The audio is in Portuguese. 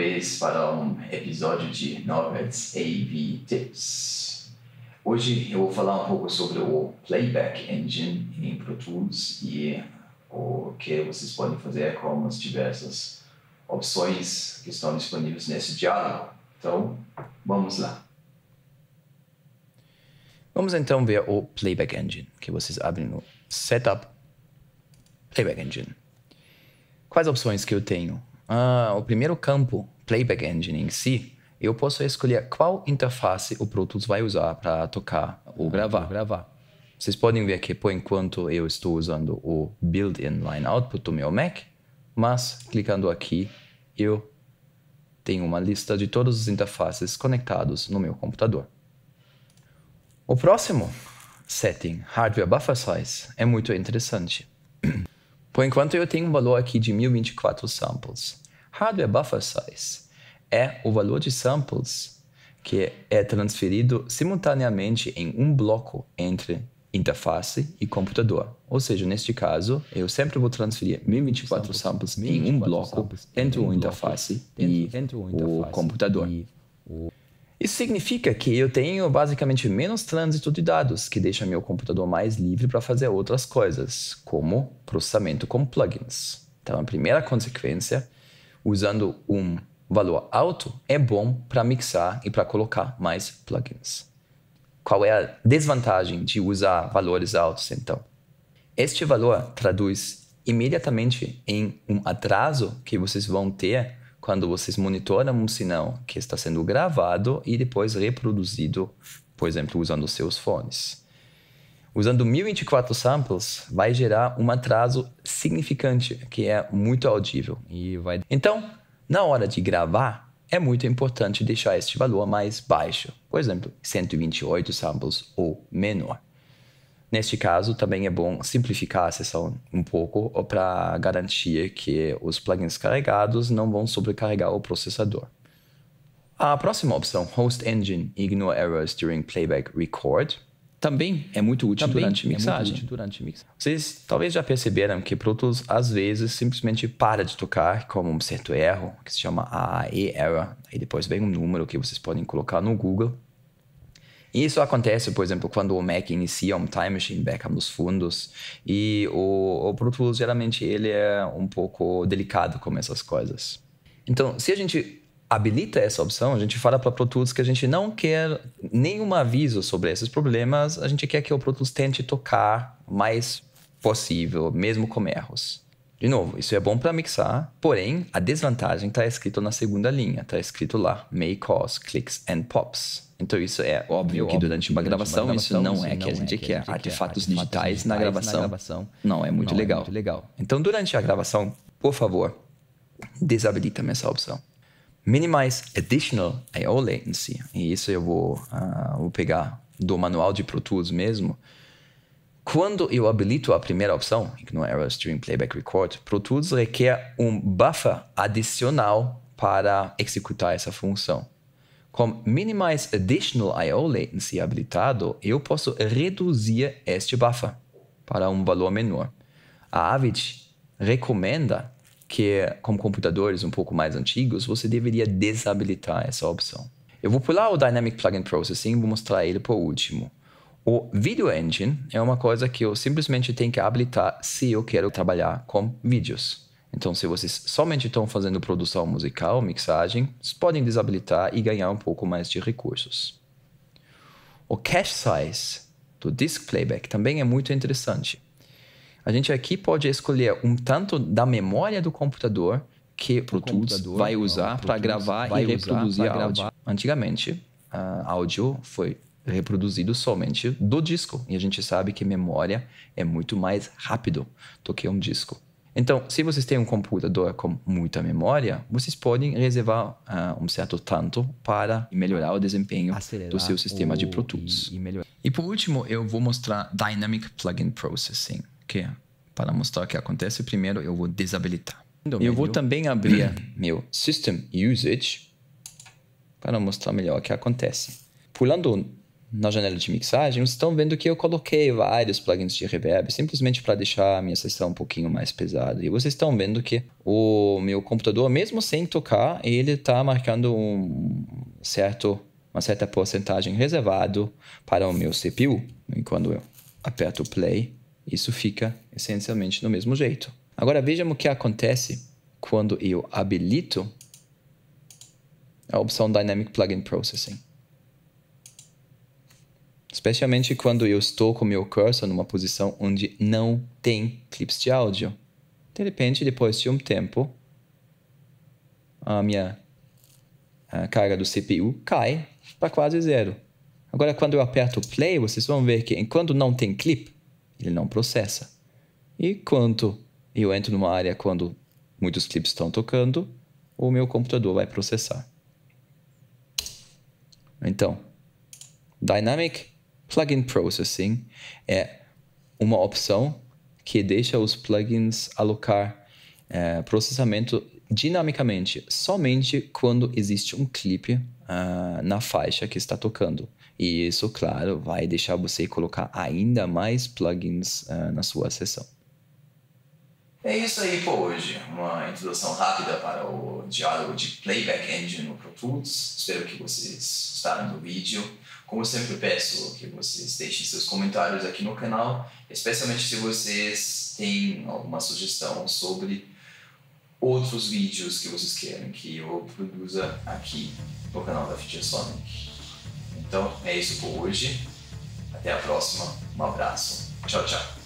vez para um episódio de Norbert's AV Tips. Hoje eu vou falar um pouco sobre o Playback Engine em Pro Tools e o que vocês podem fazer com as diversas opções que estão disponíveis nesse diálogo. Então, vamos lá. Vamos então ver o Playback Engine, que vocês abrem no Setup, Playback Engine. Quais opções que eu tenho? O primeiro campo, Playback Engine em si, eu posso escolher qual interface o Pro Tools vai usar para tocar ou gravar. Vocês podem ver que, por enquanto, eu estou usando o Built-in Line Output do meu Mac, mas, clicando aqui, eu tenho uma lista de todas as interfaces conectadas no meu computador. O próximo setting, Hardware Buffer Size, é muito interessante. Por enquanto, eu tenho um valor aqui de 1024 samples. Hardware Buffer Size é o valor de samples que é transferido simultaneamente em um bloco entre interface e computador. Ou seja, neste caso, eu sempre vou transferir 1024 samples em um bloco entre o interface e o computador. Isso significa que eu tenho basicamente menos trânsito de dados, que deixa meu computador mais livre para fazer outras coisas, como processamento com plugins. Então, a primeira consequência, usando um valor alto, é bom para mixar e para colocar mais plugins. Qual é a desvantagem de usar valores altos, então? Este valor traduz imediatamente em um atraso que vocês vão ter quando vocês monitoram um sinal que está sendo gravado e depois reproduzido, por exemplo, usando os seus fones. Usando 1024 samples, vai gerar um atraso significante, que é muito audível. Então, na hora de gravar, é muito importante deixar este valor mais baixo. Por exemplo, 128 samples ou menor. Neste caso, também é bom simplificar a sessão um pouco para garantir que os plugins carregados não vão sobrecarregar o processador. A próxima opção, Host Engine Ignore Errors During Playback Record, também é muito útil durante mixagem. Vocês talvez já perceberam que Pro Tools às vezes simplesmente para de tocar com um certo erro, que se chama AAE Error, e depois vem um número que vocês podem colocar no Google. E isso acontece, por exemplo, quando o Mac inicia um Time Machine Backup nos fundos e o Pro Tools geralmente ele é um pouco delicado com essas coisas. Então, se a gente habilita essa opção, a gente fala para o Pro Tools que a gente não quer nenhum aviso sobre esses problemas, a gente quer que o Pro Tools tente tocar o mais possível, mesmo com erros. De novo, isso é bom para mixar, porém, a desvantagem está escrito na segunda linha, está escrito lá, may cause clicks and pops. Então isso é óbvio que durante uma gravação isso não é que a gente quer. Artefatos digitais na gravação não é muito legal. Então durante a gravação, por favor, desabilita essa opção. Minimize Additional I/O Latency. E isso eu vou pegar do manual de Pro Tools mesmo. Quando eu habilito a primeira opção, Ignore Errors During Playback Record, Pro Tools requer um buffer adicional para executar essa função. Com Minimize Additional I/O Latency habilitado, eu posso reduzir este buffer para um valor menor. A Avid recomenda que, com computadores um pouco mais antigos, você deveria desabilitar essa opção. Eu vou pular o Dynamic Plugin Processing e vou mostrar ele por último. O Video Engine é uma coisa que eu simplesmente tenho que habilitar se eu quero trabalhar com vídeos. Então, se vocês somente estão fazendo produção musical, mixagem, vocês podem desabilitar e ganhar um pouco mais de recursos. O Cache Size do Disk Playback também é muito interessante. A gente aqui pode escolher um tanto da memória do computador que o Pro Tools vai usar para gravar e reproduzir áudio. Antigamente, áudio foi reproduzido somente do disco. E a gente sabe que memória é muito mais rápido do que um disco. Então, se vocês têm um computador com muita memória, vocês podem reservar um certo tanto para melhorar o desempenho do seu sistema de Pro Tools. E por último, eu vou mostrar Dynamic Plugin Processing, que para mostrar o que acontece, primeiro eu vou desabilitar. Eu vou também abrir meu System Usage para mostrar melhor o que acontece. Pulando na janela de mixagem, vocês estão vendo que eu coloquei vários plugins de reverb, simplesmente para deixar a minha sessão um pouquinho mais pesada. E vocês estão vendo que o meu computador, mesmo sem tocar, ele está marcando uma certa porcentagem reservado para o meu CPU. E quando eu aperto o play, isso fica essencialmente do mesmo jeito. Agora vejam o que acontece quando eu habilito a opção Dynamic Plugin Processing. Especialmente quando eu estou com o meu cursor numa posição onde não tem clips de áudio. De repente, depois de um tempo, a minha carga do CPU cai para quase zero. Agora, quando eu aperto play, vocês vão ver que enquanto não tem clip, ele não processa. E quando eu entro numa área quando muitos clips estão tocando, o meu computador vai processar. Então, Dynamic Plugin Processing é uma opção que deixa os plugins alocar processamento dinamicamente somente quando existe um clipe na faixa que está tocando. E isso, claro, vai deixar você colocar ainda mais plugins na sua sessão. É isso aí por hoje. Uma introdução rápida para o diálogo de Playback Engine no Pro Tools. Espero que vocês gostaram do vídeo. Como sempre peço que vocês deixem seus comentários aqui no canal, especialmente se vocês têm alguma sugestão sobre outros vídeos que vocês querem que eu produza aqui no canal da Featuresonic. Então é isso por hoje. Até a próxima. Um abraço. Tchau, tchau.